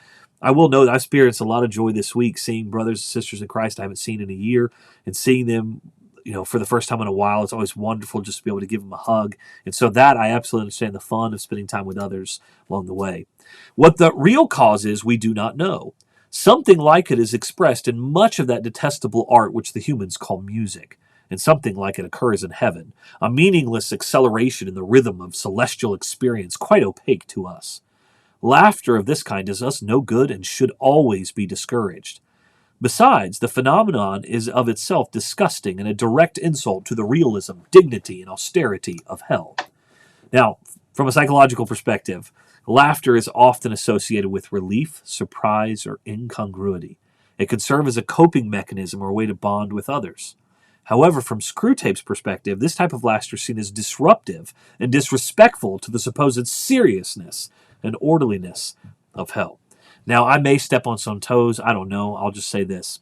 I will note I've experienced a lot of joy this week seeing brothers and sisters in Christ I haven't seen in a year, and seeing them, for the first time in a while. It's always wonderful just to be able to give them a hug. And so that I absolutely understand the fun of spending time with others along the way. What the real cause is, we do not know. Something like it is expressed in much of that detestable art which the humans call music. and something like it occurs in heaven, a meaningless acceleration in the rhythm of celestial experience quite opaque to us. Laughter of this kind does us no good and should always be discouraged. Besides, the phenomenon is of itself disgusting and a direct insult to the realism, dignity, and austerity of hell. Now, from a psychological perspective, laughter is often associated with relief, surprise, or incongruity. It can serve as a coping mechanism or a way to bond with others. However, from Screwtape's perspective, this type of laughter is seen as disruptive and disrespectful to the supposed seriousness and orderliness of hell. Now, I may step on some toes. I don't know. I'll just say this.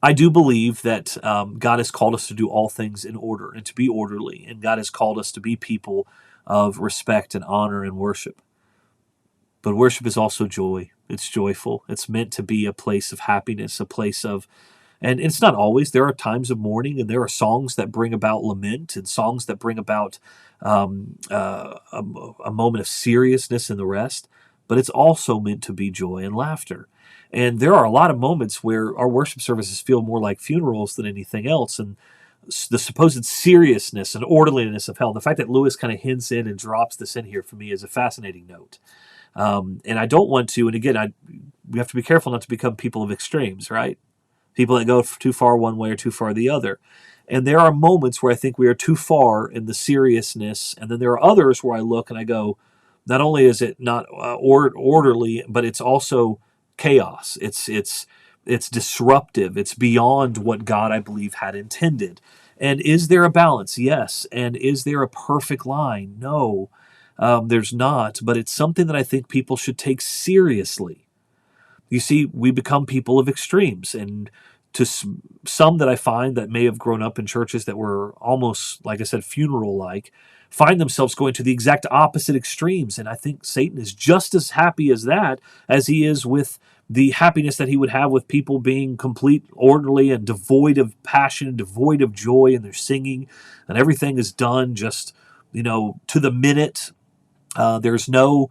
I do believe that God has called us to do all things in order and to be orderly, and God has called us to be people of respect and honor and worship. But worship is also joy. It's joyful. It's meant to be a place of happiness, a place of, and it's not always. There are times of mourning, and there are songs that bring about lament and songs that bring about a moment of seriousness in the rest. But it's also meant to be joy and laughter. And there are a lot of moments where our worship services feel more like funerals than anything else. And the supposed seriousness and orderliness of hell, the fact that Lewis kind of hints in and drops this in here for me is a fascinating note. And I don't want to, and again, we have to be careful not to become people of extremes, right? People that go too far one way or too far the other. And there are moments where I think we are too far in the seriousness. And then there are others where I look and I go, not only is it not orderly, but it's also chaos. It's disruptive. It's beyond what God, I believe, had intended. And is there a balance? Yes. And is there a perfect line? No, there's not. But it's something that I think people should take seriously. You see, we become people of extremes, and to some that I find that may have grown up in churches that were almost, like I said, funeral-like, find themselves going to the exact opposite extremes. And I think Satan is just as happy as that as he is with the happiness that he would have with people being complete, orderly, and devoid of passion, devoid of joy in their singing, and everything is done just, to the minute. There's no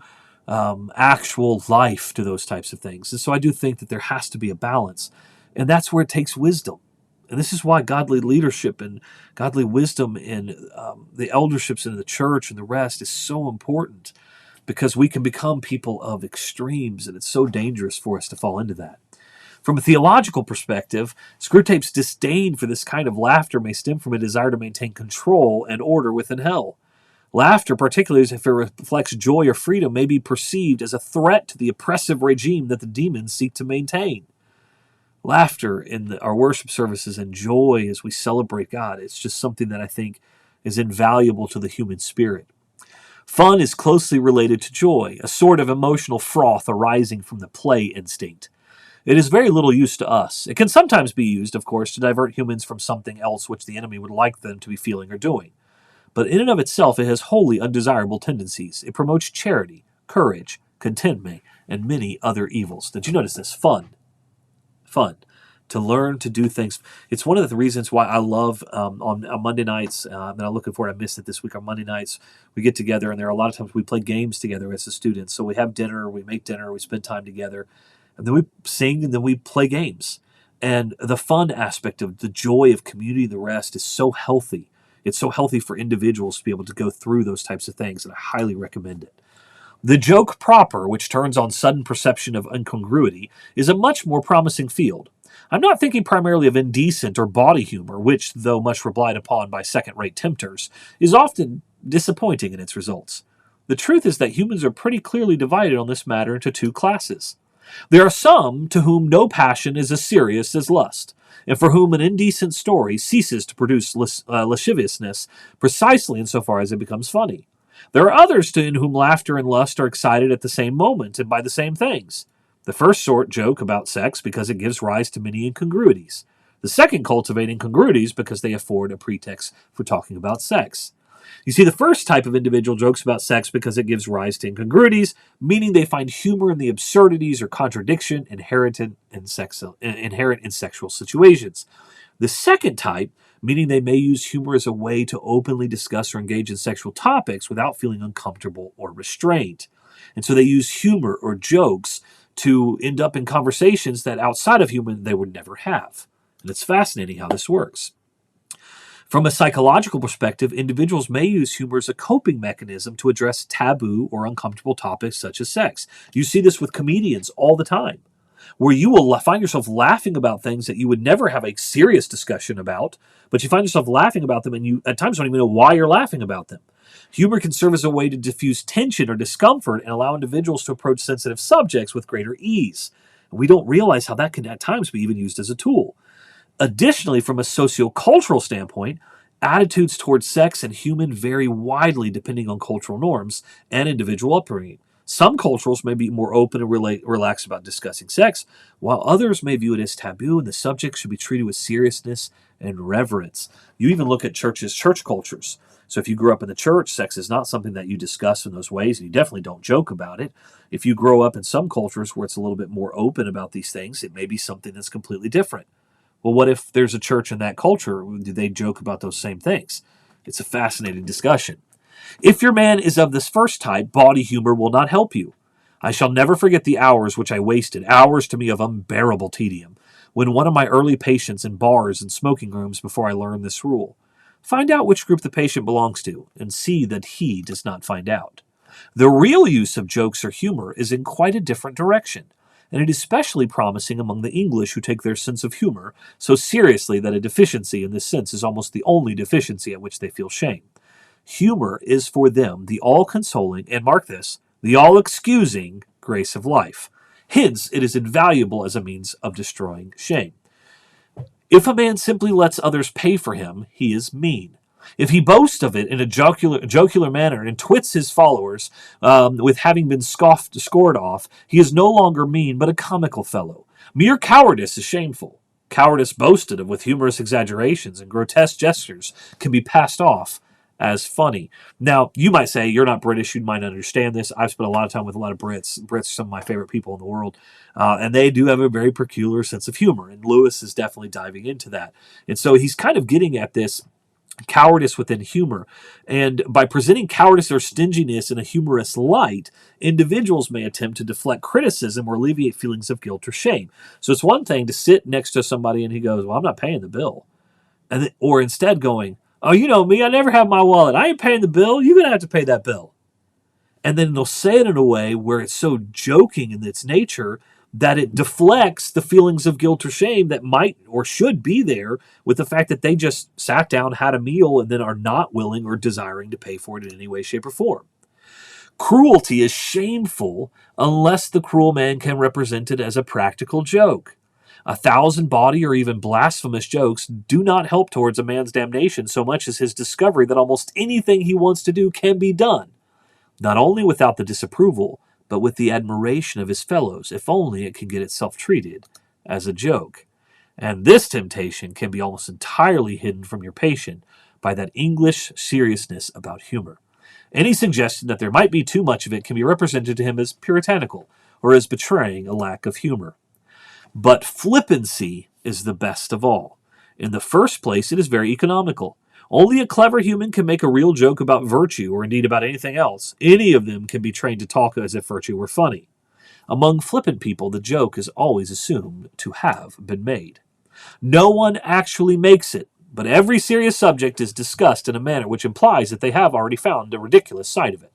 actual life to those types of things. And so I do think that there has to be a balance. And that's where it takes wisdom. And this is why godly leadership and godly wisdom in the elderships in the church and the rest is so important, because we can become people of extremes, and it's so dangerous for us to fall into that. From a theological perspective, Screwtape's disdain for this kind of laughter may stem from a desire to maintain control and order within hell. Laughter, particularly if it reflects joy or freedom, may be perceived as a threat to the oppressive regime that the demons seek to maintain. Laughter in our worship services and joy as we celebrate God, it's just something that I think is invaluable to the human spirit. Fun is closely related to joy, a sort of emotional froth arising from the play instinct. It is very little use to us. It can sometimes be used, of course, to divert humans from something else which the enemy would like them to be feeling or doing. But in and of itself, it has wholly undesirable tendencies. It promotes charity, courage, contentment, and many other evils. Did you notice this? Fun. To learn to do things. It's one of the reasons why I love on Monday nights, and I'm looking forward, I missed it this week, on Monday nights, we get together, and there are a lot of times we play games together as the students. So we have dinner, we make dinner, we spend time together, and then we sing, and then we play games. And the fun aspect of the joy of community, the rest, is so healthy. It's so healthy for individuals to be able to go through those types of things, and I highly recommend it. The joke proper, which turns on sudden perception of incongruity, is a much more promising field. I'm not thinking primarily of indecent or bawdy humor, which, though much relied upon by second-rate tempters, is often disappointing in its results. The truth is that humans are pretty clearly divided on this matter into two classes. There are some to whom no passion is as serious as lust, and for whom an indecent story ceases to produce lasciviousness precisely insofar as it becomes funny. There are others in whom laughter and lust are excited at the same moment and by the same things. The first sort joke about sex because it gives rise to many incongruities. The second cultivate incongruities because they afford a pretext for talking about sex. You see, the first type of individual jokes about sex because it gives rise to incongruities, meaning they find humor in the absurdities or contradiction inherent in sexual situations. The second type, meaning they may use humor as a way to openly discuss or engage in sexual topics without feeling uncomfortable or restrained. And so they use humor or jokes to end up in conversations that outside of human they would never have. And it's fascinating how this works. From a psychological perspective, individuals may use humor as a coping mechanism to address taboo or uncomfortable topics such as sex. You see this with comedians all the time, where you will find yourself laughing about things that you would never have a serious discussion about, but you find yourself laughing about them and you at times don't even know why you're laughing about them. Humor can serve as a way to diffuse tension or discomfort and allow individuals to approach sensitive subjects with greater ease. We don't realize how that can at times be even used as a tool. Additionally, from a sociocultural standpoint, attitudes towards sex and human vary widely depending on cultural norms and individual upbringing. Some cultures may be more open and relaxed about discussing sex, while others may view it as taboo and the subject should be treated with seriousness and reverence. You even look at church cultures. So if you grew up in the church, sex is not something that you discuss in those ways, and you definitely don't joke about it. If you grow up in some cultures where it's a little bit more open about these things, it may be something that's completely different. Well, what if there's a church in that culture? Do they joke about those same things? It's a fascinating discussion. If your man is of this first type, bawdy humor will not help you. I shall never forget the hours which I wasted, hours to me of unbearable tedium, when one of my early patients in bars and smoking rooms before I learned this rule. Find out which group the patient belongs to, and see that he does not find out. The real use of jokes or humor is in quite a different direction, and it is especially promising among the English who take their sense of humor so seriously that a deficiency in this sense is almost the only deficiency at which they feel shame. Humor is for them the all-consoling, and mark this, the all-excusing grace of life. Hence, it is invaluable as a means of destroying shame. If a man simply lets others pay for him, he is mean. If he boasts of it in a jocular manner and twits his followers with having been scored off, he is no longer mean but a comical fellow. Mere cowardice is shameful. Cowardice boasted of with humorous exaggerations and grotesque gestures can be passed off as funny. Now, you might say, you're not British, you might understand this. I've spent a lot of time with a lot of Brits. Brits are some of my favorite people in the world. And they do have a very peculiar sense of humor. And Lewis is definitely diving into that. And so he's kind of getting at this cowardice within humor. And by presenting cowardice or stinginess in a humorous light, individuals may attempt to deflect criticism or alleviate feelings of guilt or shame. So it's one thing to sit next to somebody and he goes, well, I'm not paying the bill. Or instead going, oh, you know me, I never have my wallet. I ain't paying the bill. You're going to have to pay that bill. And then they'll say it in a way where it's so joking in its nature that it deflects the feelings of guilt or shame that might or should be there with the fact that they just sat down, had a meal, and then are not willing or desiring to pay for it in any way, shape, or form. Cruelty is shameful unless the cruel man can represent it as a practical joke. 1,000 bawdy or even blasphemous jokes do not help towards a man's damnation so much as his discovery that almost anything he wants to do can be done, not only without the disapproval, but with the admiration of his fellows, if only it can get itself treated as a joke. And this temptation can be almost entirely hidden from your patient by that English seriousness about humor. Any suggestion that there might be too much of it can be represented to him as puritanical or as betraying a lack of humor. But flippancy is the best of all. In the first place, it is very economical. Only a clever human can make a real joke about virtue, or indeed about anything else. Any of them can be trained to talk as if virtue were funny. Among flippant people, the joke is always assumed to have been made. No one actually makes it, but every serious subject is discussed in a manner which implies that they have already found the ridiculous side of it.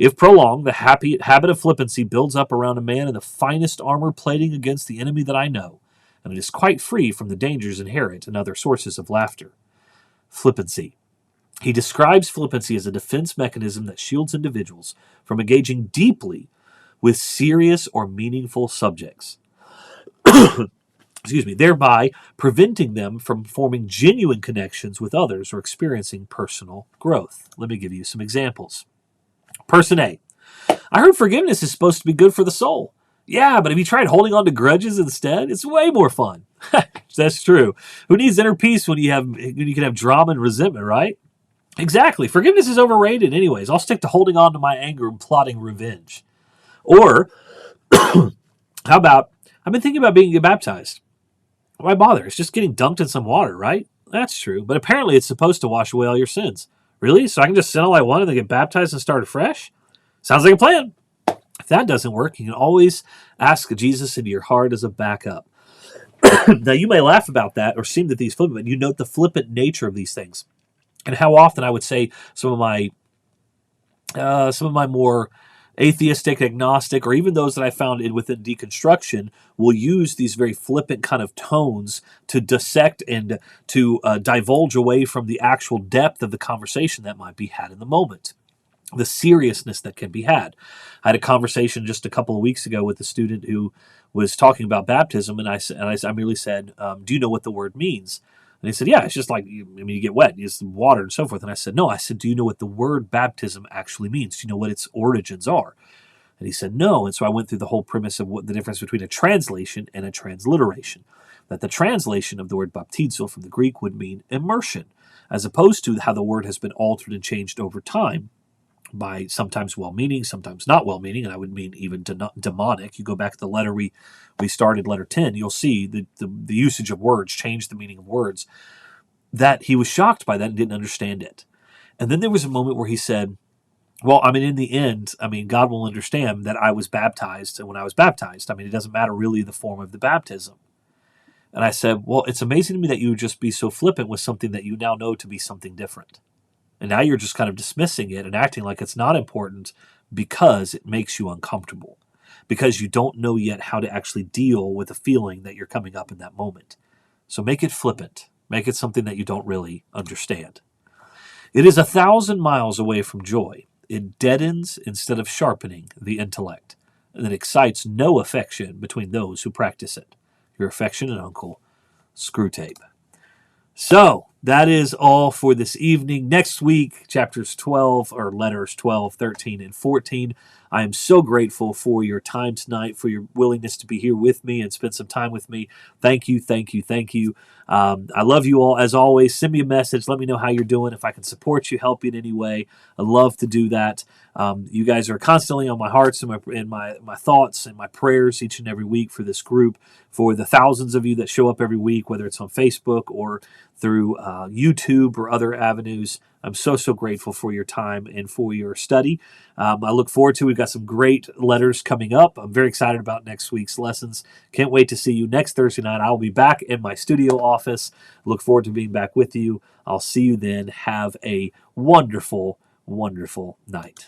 If prolonged, the habit of flippancy builds up around a man in the finest armor plating against the enemy that I know, and it is quite free from the dangers inherent in other sources of laughter. Flippancy. He describes flippancy as a defense mechanism that shields individuals from engaging deeply with serious or meaningful subjects. Thereby preventing them from forming genuine connections with others or experiencing personal growth. Let me give you some examples. Person A. I heard forgiveness is supposed to be good for the soul. Yeah, but have you tried holding on to grudges instead? It's way more fun. That's true. Who needs inner peace when you can have drama and resentment, right? Exactly. Forgiveness is overrated anyways. I'll stick to holding on to my anger and plotting revenge. Or, how about, I've been thinking about being baptized. Why bother? It's just getting dunked in some water, right? That's true. But apparently it's supposed to wash away all your sins. Really? So I can just sin all I want and then get baptized and start afresh? Sounds like a plan. If that doesn't work, you can always ask Jesus into your heart as a backup. Now, you may laugh about that or seem that these flippant, but you note the flippant nature of these things. and how often I would say some of my more atheistic, agnostic, or even those that I found within deconstruction will use these very flippant kind of tones to dissect and to divulge away from the actual depth of the conversation that might be had in the moment, the seriousness that can be had. I had a conversation just a couple of weeks ago with a student who was talking about baptism, and I merely said, "Do you know what the word means?" And he said, "Yeah, it's just like you get wet, it's water and so forth." And I said, "No." I said, "Do you know what the word baptism actually means? Do you know what its origins are?" And he said, "No." And so I went through the whole premise of what the difference between a translation and a transliteration. That the translation of the word baptizo from the Greek would mean immersion, as opposed to how the word has been altered and changed over time by sometimes well-meaning, sometimes not well-meaning, and I would mean even demonic. You go back to the letter we started, letter 10, you'll see the usage of words changed the meaning of words, that he was shocked by that and didn't understand it. And then there was a moment where he said, well, I mean, in the end, I mean, God will understand that I was baptized, and when I was baptized, I mean, it doesn't matter really the form of the baptism. And I said, well, it's amazing to me that you would just be so flippant with something that you now know to be something different. And now you're just kind of dismissing it and acting like it's not important because it makes you uncomfortable, because you don't know yet how to actually deal with the feeling that you're coming up in that moment. So make it flippant. Make it something that you don't really understand. It is 1,000 miles away from joy. It deadens instead of sharpening the intellect, and it excites no affection between those who practice it. Your affectionate uncle, Screwtape. So that is all for this evening. Next week, chapters 12, or letters 12, 13, and 14. I am so grateful for your time tonight, for your willingness to be here with me and spend some time with me. Thank you, thank you, thank you. I love you all. As always, send me a message. Let me know how you're doing. If I can support you, help you in any way, I'd love to do that. You guys are constantly on my hearts and my thoughts and my prayers each and every week for this group, for the thousands of you that show up every week, whether it's on Facebook or through YouTube or other avenues. I'm so grateful for your time and for your study. I look forward to, we've got some great letters coming up. I'm very excited about next week's lessons. Can't wait to see you next Thursday night. I'll be back in my studio office. Look forward to being back with you. I'll see you then. Have a wonderful, wonderful night.